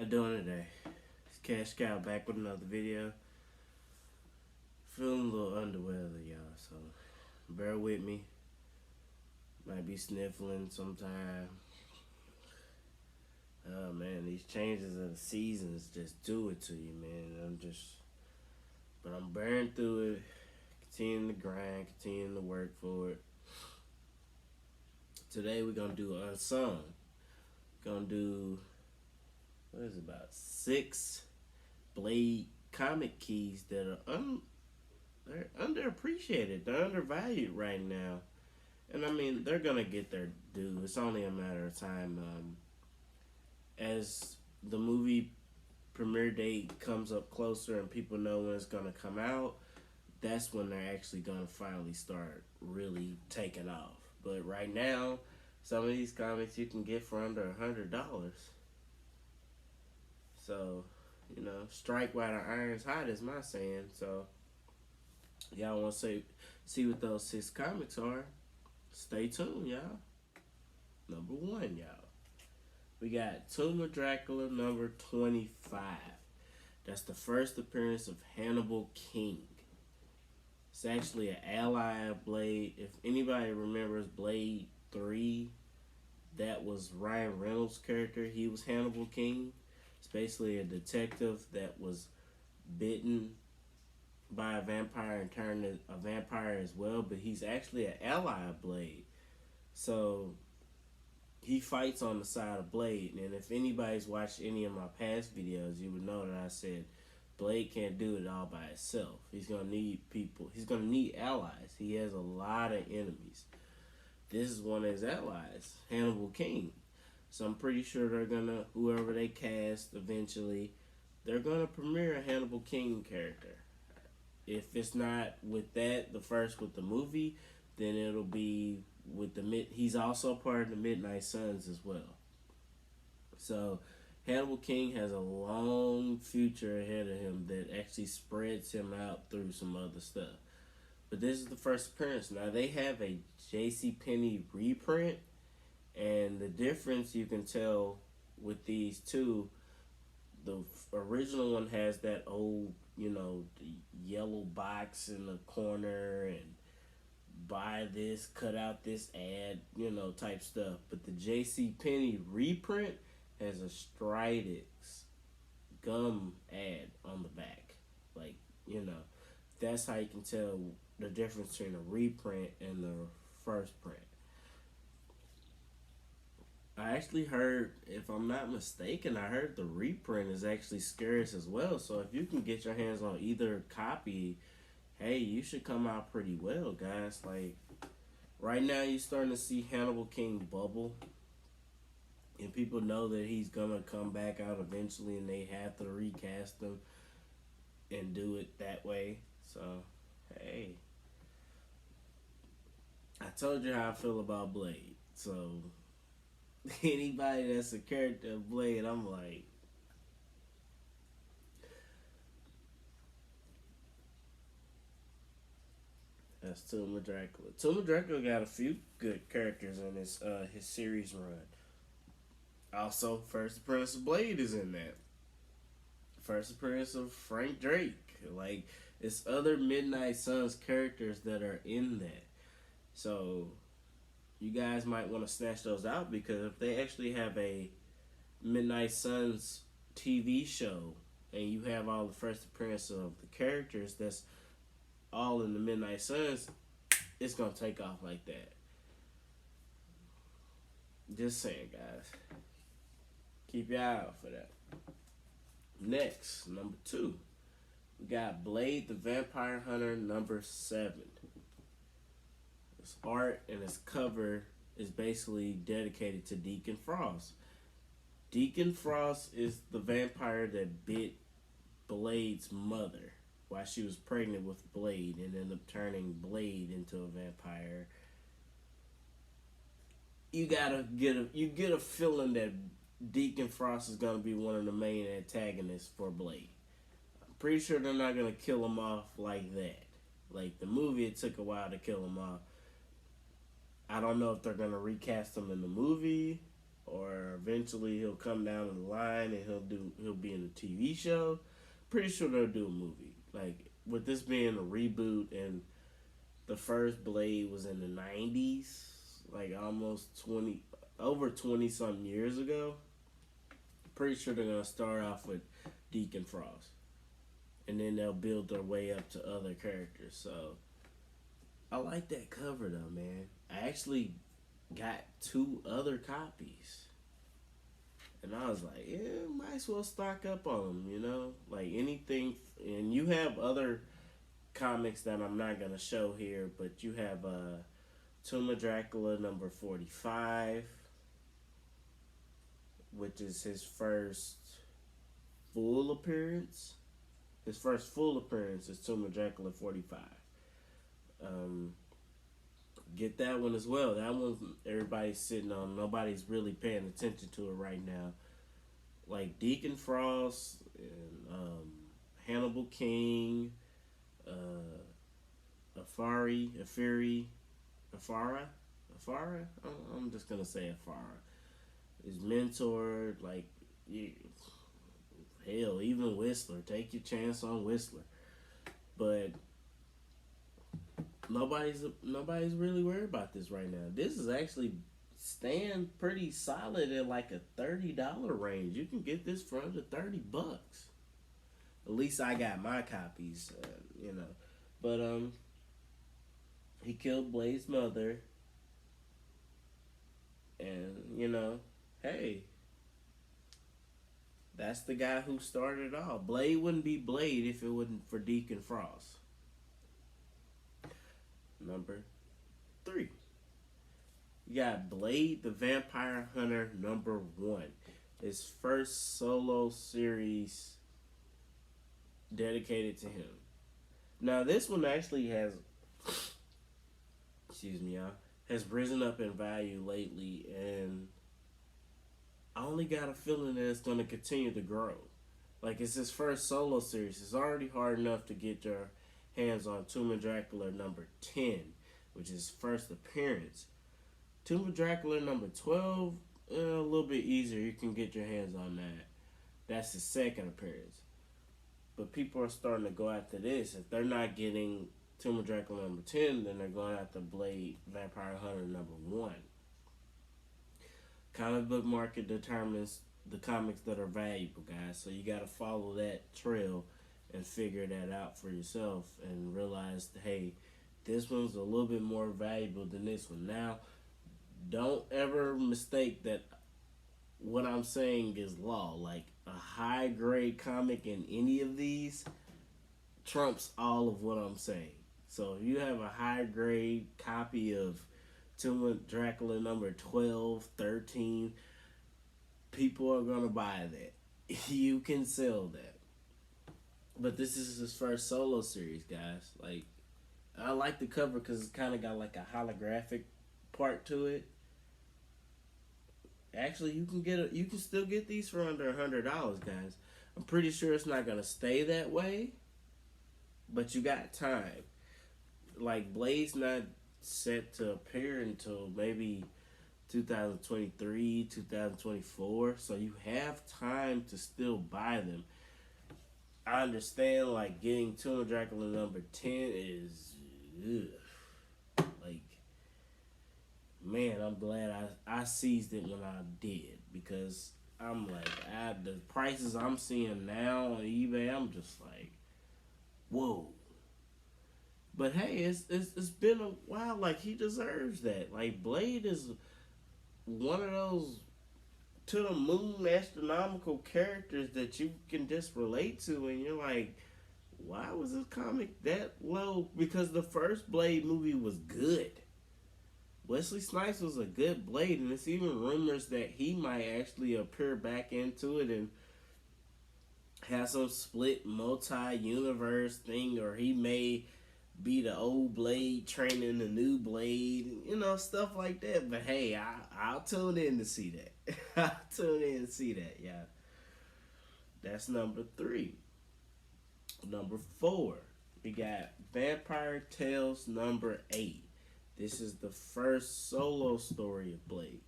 doing today? It's Cash Cow back with another video. Feeling a little under weather, y'all, so bear with me. Might be sniffling sometime. Oh man, these changes of the seasons just do it to you, man. But I'm bearing through it, continuing to grind, continuing to work for it. Today we're gonna do unsung. Gonna do, what is it, about 6 Blade comic keys that are they're underappreciated. They're undervalued right now, and I mean they're gonna get their due. It's only a matter of time. As the movie premiere date comes up closer and people know when it's gonna come out, that's when they're actually gonna finally start really taking off. But right now, some of these comics you can get for under $100. So, strike while the iron's hot is my saying. So, y'all want to see what those 6 comics are? Stay tuned, y'all. Number 1, y'all. We got Tomb of Dracula number 25. That's the first appearance of Hannibal King. It's actually an ally of Blade. If anybody remembers Blade 3, that was Ryan Reynolds' character. He was Hannibal King. It's basically a detective that was bitten by a vampire and turned a vampire as well, but he's actually an ally of Blade. So he fights on the side of Blade, and if anybody's watched any of my past videos, you would know that I said Blade can't do it all by himself. He's gonna need people. He's gonna need allies. He has a lot of enemies. This is one of his allies, Hannibal King. So I'm pretty sure they're gonna, whoever they cast eventually, they're gonna premiere a Hannibal King character. If it's not with that, the first with the movie, then it'll be with he's also part of the Midnight Suns as well. So Hannibal King has a long future ahead of him that actually spreads him out through some other stuff. But this is the first appearance. Now they have a JCPenney reprint, and the difference you can tell with these two, the original one has that old, the yellow box in the corner and buy this, cut out this ad, type stuff. But the JCPenney reprint has a Stridex gum ad on the back. That's how you can tell the difference between a reprint and the first print. I actually heard, if I'm not mistaken, I heard the reprint is actually scarce as well. So if you can get your hands on either copy, hey, you should come out pretty well, guys. Right now you're starting to see Hannibal King bubble. And people know that he's going to come back out eventually, and they have to recast him and do it that way. So, hey. I told you how I feel about Blade. So, anybody that's a character of Blade, I'm like, that's Tomb of Dracula. Tomb of Dracula got a few good characters in his series run. Also, first appearance of Blade is in that. First appearance of Frank Drake. It's other Midnight Suns characters that are in that. So, you guys might want to snatch those out, because if they actually have a Midnight Suns TV show and you have all the first appearance of the characters that's all in the Midnight Suns, it's going to take off like that. Just saying, guys. Keep your eye out for that. Next, number 2. We got Blade the Vampire Hunter number 7. Its art and its cover is basically dedicated to Deacon Frost. Deacon Frost is the vampire that bit Blade's mother while she was pregnant with Blade, and ended up turning Blade into a vampire. You get a feeling that Deacon Frost is gonna be one of the main antagonists for Blade. I'm pretty sure they're not gonna kill him off like that. The movie, it took a while to kill him off. I don't know if they're gonna recast him in the movie or eventually he'll come down the line and he'll be in a TV show. Pretty sure they'll do a movie. Like with this being a reboot, and the first Blade was in the '90s, like almost 20 over 20 some years ago. Pretty sure they're gonna start off with Deacon Frost, and then they'll build their way up to other characters. So I like that cover though, man. I actually got two other copies. And I was like, yeah, might as well stock up on them, you know? Like anything. And you have other comics that I'm not going to show here, but you have Tomb of Dracula number 45, which is his first full appearance. His first full appearance is Tomb of Dracula 45. Get that one as well. That one everybody's sitting on. Nobody's really paying attention to it right now. Like Deacon Frost and Hannibal King, Afara. I'm just gonna say Afara. His mentor, like, hell, even Whistler. Take your chance on Whistler, but nobody's really worried about this right now. This is actually staying pretty solid at like a $30 range. You can get this for under $30. At least I got my copies, you know. But he killed Blade's mother, and you know, hey, that's the guy who started it all. Blade wouldn't be Blade if it wasn't for Deacon Frost. Number 3. You got Blade the Vampire Hunter number 1. His first solo series dedicated to him. Now this one actually has, excuse me, y'all, has risen up in value lately, and I only got a feeling that it's going to continue to grow. Like, it's his first solo series. It's already hard enough to get your hands on Tomb of Dracula number 10, which is his first appearance. Tomb of Dracula number 12, a little bit easier. You can get your hands on that. That's his second appearance. But people are starting to go after this. If they're not getting Tomb of Dracula number 10, then they're going after Blade Vampire Hunter number 1. Comic book market determines the comics that are valuable, guys. So you got to follow that trail and figure that out for yourself and realize, hey, this one's a little bit more valuable than this one. Now, don't ever mistake that what I'm saying is law. Like, a high grade comic in any of these trumps all of what I'm saying. So if you have a high grade copy of Tomb of Dracula number 12, 13, people are going to buy that. You can sell that. But this is his first solo series, guys. Like, I like the cover because it's kind of got like a holographic part to it. Actually, you can still get these for under $100, guys. I'm pretty sure it's not gonna stay that way, but you got time. Like, Blade's not set to appear until maybe 2023, 2024, so you have time to still buy them. I understand, like, getting Tomb of Dracula number 10 is, like, man, I'm glad I seized it when I did, because I'm like, the prices I'm seeing now on eBay, I'm just like, whoa. But hey, it's been a while. Like, he deserves that. Like, Blade is one of those to the moon astronomical characters that you can just relate to, and you're like, why was this comic that low? Because the first Blade movie was good. Wesley Snipes was a good Blade, and it's even rumors that he might actually appear back into it and have some split multi-universe thing, or he may be the old Blade training the new Blade, you know, stuff like that. But hey, I'll tune in to see that. I'll tune in to see that, yeah. That's number 3. Number 4, we got Vampire Tales number 8. This is the first solo story of Blade.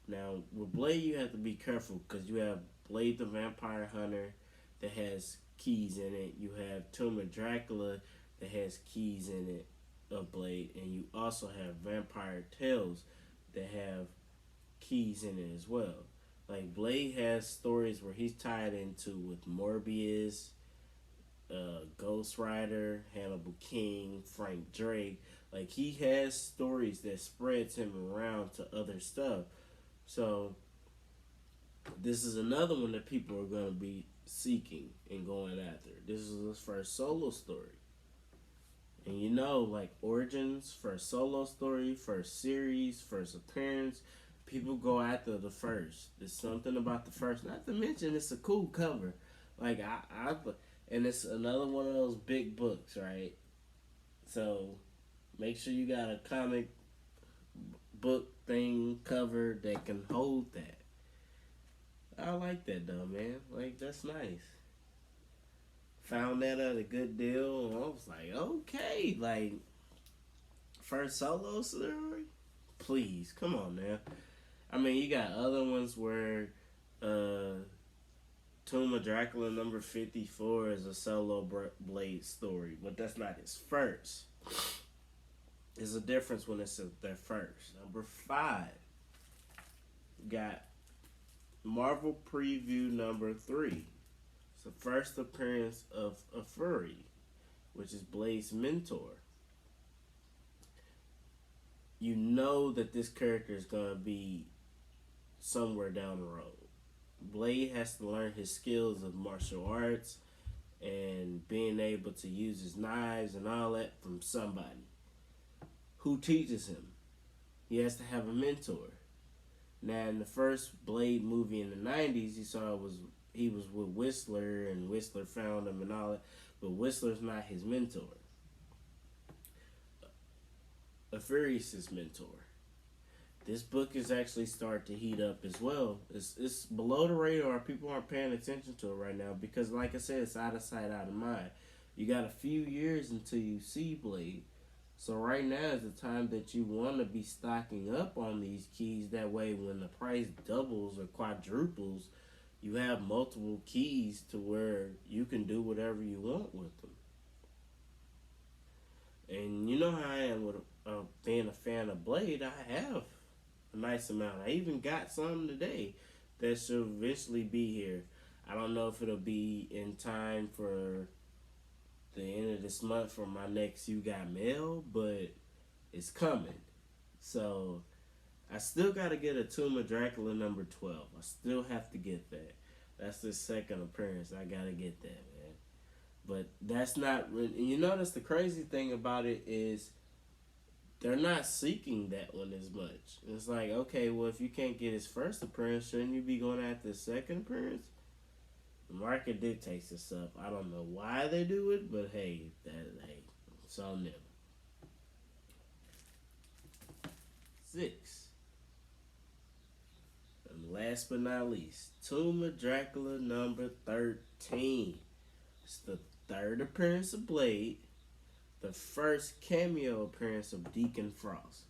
Now with Blade, you have to be careful because you have Blade the Vampire Hunter that has keys in it. You have Tomb of Dracula that has keys in it of Blade, and you also have Vampire Tales that have keys in it as well. Like Blade has stories where he's tied into with Morbius, Ghost Rider, Hannibal King, Frank Drake. Like he has stories that spreads him around to other stuff. So this is another one that people are going to be seeking and going after. This is his first solo story. And you know, like Origins, first solo story, first series, first appearance, people go after the first. There's something about the first. Not to mention, it's a cool cover. Like and it's another one of those big books, right? So make sure you got a comic book thing cover that can hold that. I like that though, man. Like that's nice. Found that at a good deal, and I was like, okay, like first solo story. Please, come on now. I mean, you got other ones where uh Tomb of Dracula number 54 is a solo Blade story, but that's not his first. There's a difference when it's their first. Number 5 got Marvel Preview number 3. It's the first appearance of a furry, which is Blade's mentor. You know that this character is going to be somewhere down the road. Blade has to learn his skills of martial arts and being able to use his knives and all that from somebody. Who teaches him? He has to have a mentor. Now, in the first Blade movie in the 90s, he was with Whistler, and Whistler found him and all that, but Whistler's not his mentor. Afurius' his mentor. This book is actually starting to heat up as well. It's below the radar. People aren't paying attention to it right now because, like I said, it's out of sight, out of mind. You got a few years until you see Blade. So right now is the time that you want to be stocking up on these keys. That way when the price doubles or quadruples, you have multiple keys to where you can do whatever you want with them. And you know how I am with being a fan of Blade. I have a nice amount. I even got some today that should eventually be here. I don't know if it'll be in time for the end of this month for my next You Got Mail, but it's coming. So I still got to get a Tomb of Dracula number 12. I still have to get that. That's the second appearance. I got to get that, man. But that's not really, you notice the crazy thing about it is they're not seeking that one as much. It's like, okay, well, if you can't get his first appearance, shouldn't you be going after his second appearance? The market dictates this stuff. I don't know why they do it, but hey, it's on them. 6. And last but not least, Tomb of Dracula number 13. It's the third appearance of Blade, the first cameo appearance of Deacon Frost.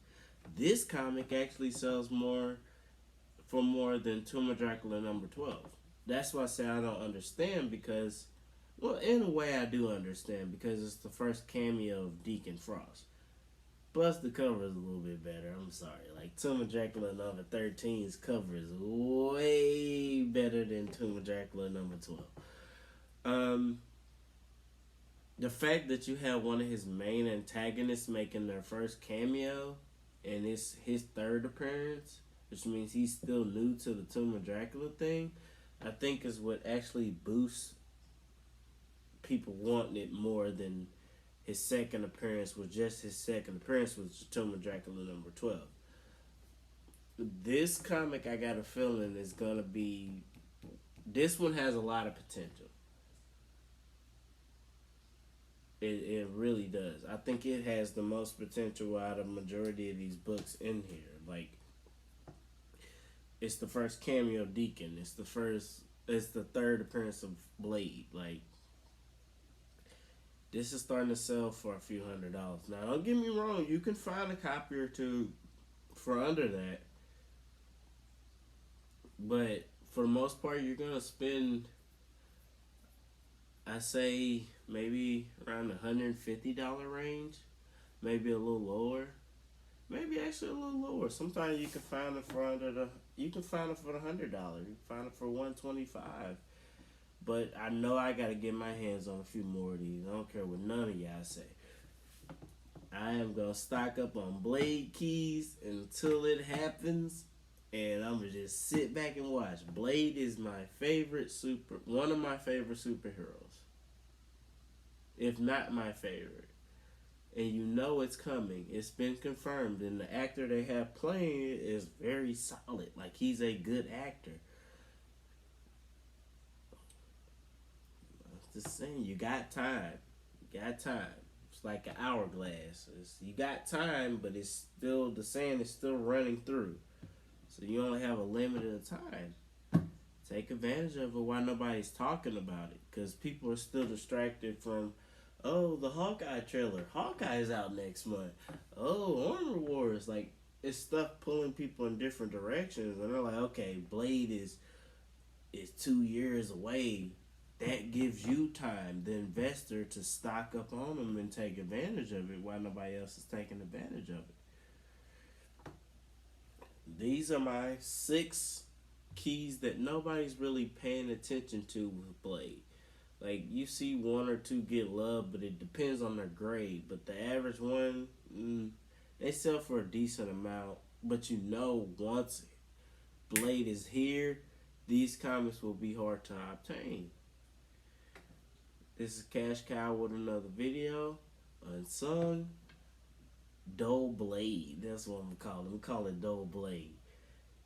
This comic actually sells for more than Tomb of Dracula number 12. That's why I say I don't understand because, well, in a way I do understand because it's the first cameo of Deacon Frost. Plus the cover is a little bit better. I'm sorry. Like Tomb of Dracula number 13's cover is way better than Tomb of Dracula number 12. The fact that you have one of his main antagonists making their first cameo and it's his third appearance, which means he's still new to the Tomb of Dracula thing, I think is what actually boosts people wanting it more than his second appearance was just his second appearance was Tomb of Dracula number 12. This comic, I got a feeling, is going to be... This one has a lot of potential. It really does. I think it has the most potential out of the majority of these books in here. Like, it's the first cameo of Deacon. It's the third appearance of Blade. Like, this is starting to sell for a few $100s. Now, don't get me wrong. You can find a copy or two for under that. But for the most part, you're gonna spend, I say, maybe around the $150 range, maybe a little lower, maybe actually a little lower. Sometimes you can find it for you can find it for $100. You can find it for 125. But I know I gotta get my hands on a few more of these. I don't care what none of y'all say. I am gonna stock up on Blade keys until it happens, and I'm gonna just sit back and watch. Blade is one of my favorite superheroes, if not my favorite. And you know it's coming. It's been confirmed, and the actor they have playing it is very solid. Like, he's a good actor. I'm just saying, you got time. You got time. It's like an hourglass. You got time, but it's still, the sand is still running through. So you only have a limited time. Take advantage of it while nobody's talking about it, because people are still distracted from, oh, the Hawkeye trailer. Hawkeye's out next month. Oh, Armor Wars. Like, it's stuff pulling people in different directions, and they're like, okay, Blade is 2 years away. That gives you time, the investor, to stock up on them and take advantage of it while nobody else is taking advantage of it. These are my 6 keys that nobody's really paying attention to with Blade. Like, you see one or two get love, but it depends on their grade. But the average one, they sell for a decent amount. But you know, once Blade is here, these comics will be hard to obtain. This is Cash Cow with another video. Unsung. Dole Blade. That's what I'm calling it. We call it Dole Blade.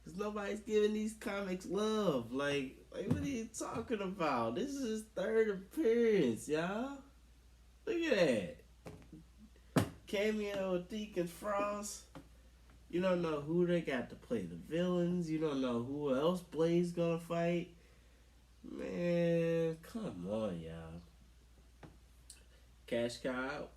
Because nobody's giving these comics love. Like, what are you talking about? This is his 3rd appearance, y'all. Look at that. Cameo with Deacon Frost. You don't know who they got to play the villains. You don't know who else Blade's gonna fight. Man, come on, y'all. Cash Cow out.